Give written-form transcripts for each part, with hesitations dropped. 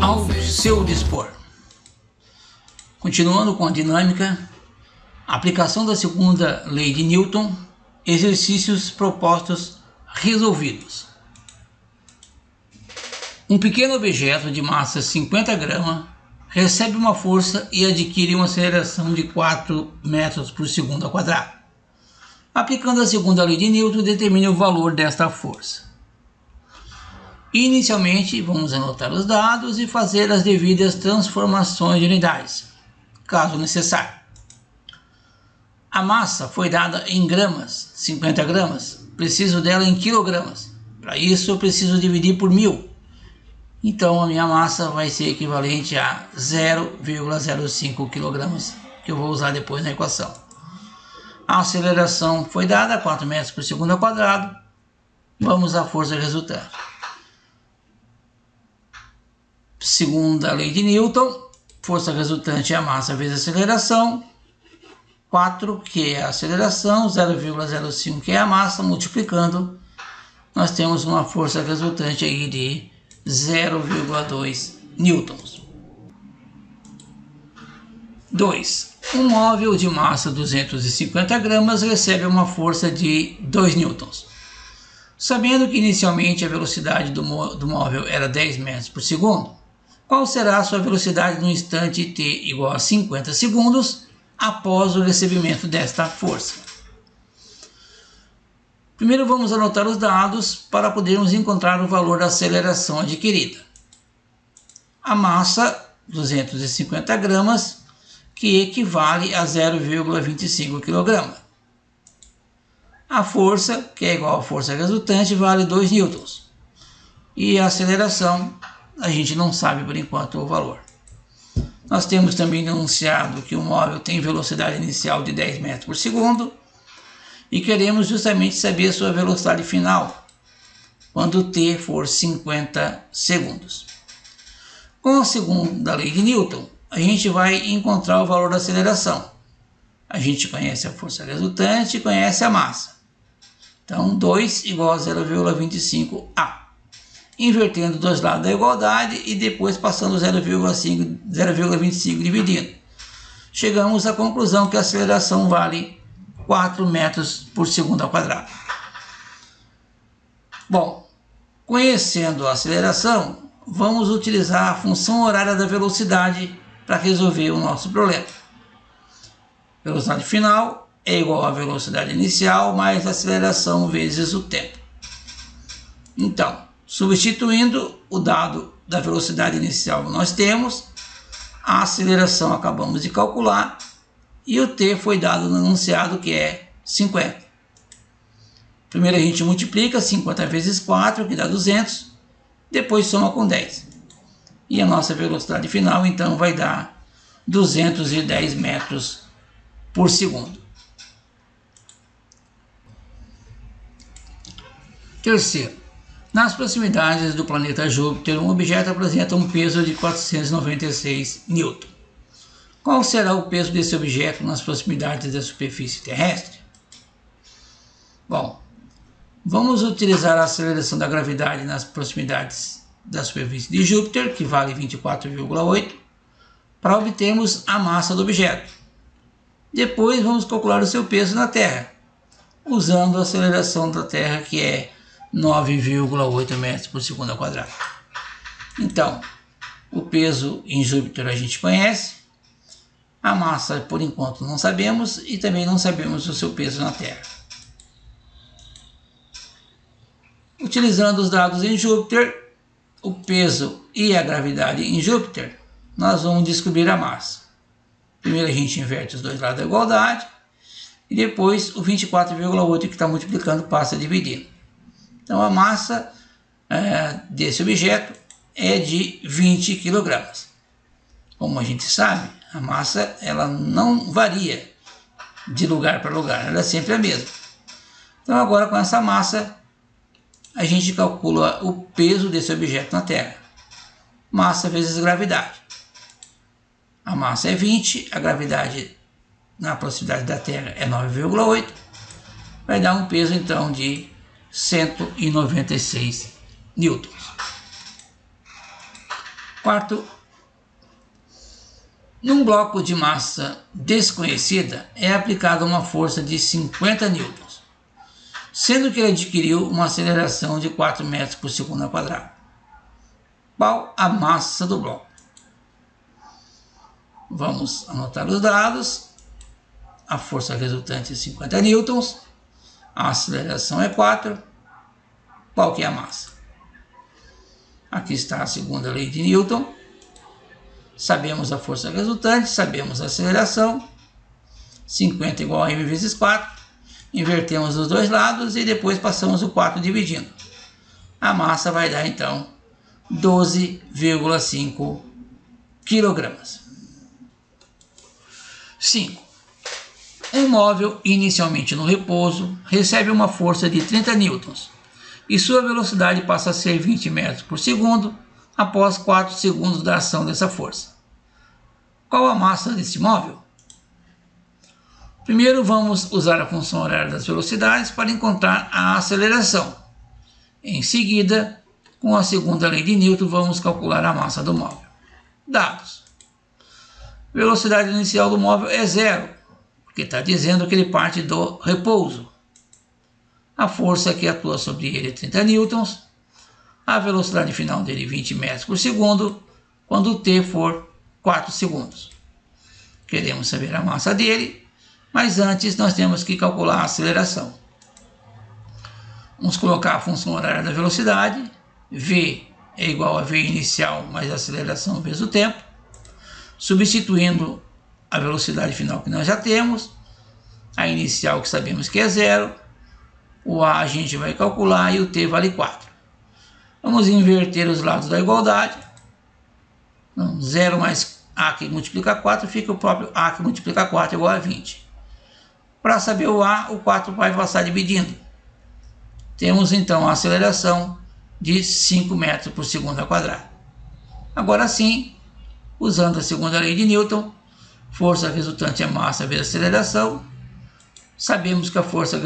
ao seu dispor. Continuando com a dinâmica, aplicação da segunda lei de Newton, exercícios propostos resolvidos. Um pequeno objeto de massa 50 gramas recebe uma força e adquire uma aceleração de 4 metros por segundo ao quadrado. Aplicando a segunda lei de Newton, determine o valor desta força. Inicialmente, vamos anotar os dados e fazer as devidas transformações de unidades, caso necessário. A massa foi dada em gramas, 50 gramas. Preciso dela em quilogramas. Para isso, eu preciso dividir por 1000. Então, a minha massa vai ser equivalente a 0,05 kg, que eu vou usar depois na equação. A aceleração foi dada a 4 metros por segundo ao quadrado. Vamos à força resultante. Segunda lei de Newton, força resultante é a massa vezes a aceleração. 4, que é a aceleração, 0,05, que é a massa, multiplicando, nós temos uma força resultante aí de 0,2 newtons. 2. Um móvel de massa 250 gramas recebe uma força de 2 newtons. Sabendo que inicialmente a velocidade do móvel era 10 metros por segundo, qual será a sua velocidade no instante t igual a 50 segundos após o recebimento desta força? Primeiro vamos anotar os dados para podermos encontrar o valor da aceleração adquirida. A massa, 250 gramas, que equivale a 0,25 kg. A força, que é igual à força resultante, vale 2 newtons. E a aceleração, a gente não sabe por enquanto o valor. Nós temos também enunciado que o móvel tem velocidade inicial de 10 metros por segundo e queremos justamente saber a sua velocidade final quando t for 50 segundos. Com a segunda lei de Newton, a gente vai encontrar o valor da aceleração. A gente conhece a força resultante e conhece a massa. Então, 2 igual a 0,25A. Invertendo dois lados da igualdade e depois passando 0,25 dividindo. Chegamos à conclusão que a aceleração vale 4 metros por segundo ao quadrado. Bom, conhecendo a aceleração, vamos utilizar a função horária da velocidade para resolver o nosso problema. Velocidade final é igual à velocidade inicial mais a aceleração vezes o tempo. Então, substituindo o dado da velocidade inicial que nós temos, a aceleração acabamos de calcular e o t foi dado no enunciado, que é 50. Primeiro a gente multiplica 50 vezes 4, que dá 200, depois soma com 10. E a nossa velocidade final então vai dar 210 metros por segundo. Terceiro. Nas proximidades do planeta Júpiter, um objeto apresenta um peso de 496 newton. Qual será o peso desse objeto nas proximidades da superfície terrestre? Bom, vamos utilizar a aceleração da gravidade nas proximidades da superfície de Júpiter, que vale 24,8, para obtermos a massa do objeto. Depois vamos calcular o seu peso na Terra, usando a aceleração da Terra, que é 9,8 metros por segundo ao quadrado. Então, o peso em Júpiter a gente conhece, a massa por enquanto não sabemos e também não sabemos o seu peso na Terra. Utilizando os dados em Júpiter, o peso e a gravidade em Júpiter, nós vamos descobrir a massa. Primeiro a gente inverte os dois lados da igualdade e depois o 24,8 que está multiplicando passa a dividir. Então a massa desse objeto é de 20 kg. Como a gente sabe, a massa ela não varia de lugar para lugar, ela é sempre a mesma. Então agora com essa massa a gente calcula o peso desse objeto na Terra. Massa vezes gravidade. A massa é 20, a gravidade na proximidade da Terra é 9,8. Vai dar um peso então de 196 newtons. Quarto, num bloco de massa desconhecida é aplicada uma força de 50 newtons, sendo que ele adquiriu uma aceleração de 4 metros por segundo ao quadrado. Qual a massa do bloco? Vamos anotar os dados. A força resultante é 50 newtons, a aceleração é 4. Qual que é a massa? Aqui está a segunda lei de Newton. Sabemos a força resultante, sabemos a aceleração. 50 igual a m vezes 4. Invertemos os dois lados e depois passamos o 4 dividindo. A massa vai dar então 12,5 kg. 5. Um móvel inicialmente no repouso recebe uma força de 30 newtons e sua velocidade passa a ser 20 metros por segundo após 4 segundos da ação dessa força. Qual a massa deste móvel? Primeiro vamos usar a função horária das velocidades para encontrar a aceleração. Em seguida, com a segunda lei de Newton, vamos calcular a massa do móvel. Dados. Velocidade inicial do móvel é 0, porque está dizendo que ele parte do repouso. A força que atua sobre ele é 30 newtons. A velocidade final dele é 20 metros por segundo, quando o t for 4 segundos. Queremos saber a massa dele, mas antes nós temos que calcular a aceleração. Vamos colocar a função horária da velocidade. V é igual a V inicial mais a aceleração vezes o tempo. Substituindo a velocidade final que nós já temos, a inicial que sabemos que é 0, o A a gente vai calcular e o T vale 4. Vamos inverter os lados da igualdade. 0 mais A que multiplica 4 fica o próprio A que multiplica 4 igual a 20. Para saber o A, o 4 vai passar dividindo. Temos então a aceleração de 5 metros por segundo ao quadrado. Agora sim, usando a segunda lei de Newton, força resultante é massa vezes aceleração. Sabemos que a força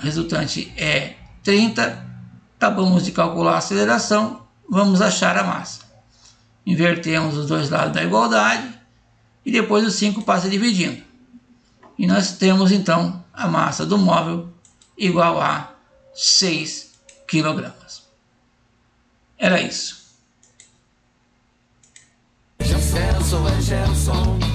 resultante é 30. Acabamos de calcular a aceleração, vamos achar a massa. Invertemos os dois lados da igualdade e depois o 5 passa dividindo. E nós temos então a massa do móvel igual a 6 kg. Era isso. Gelson é Gelson.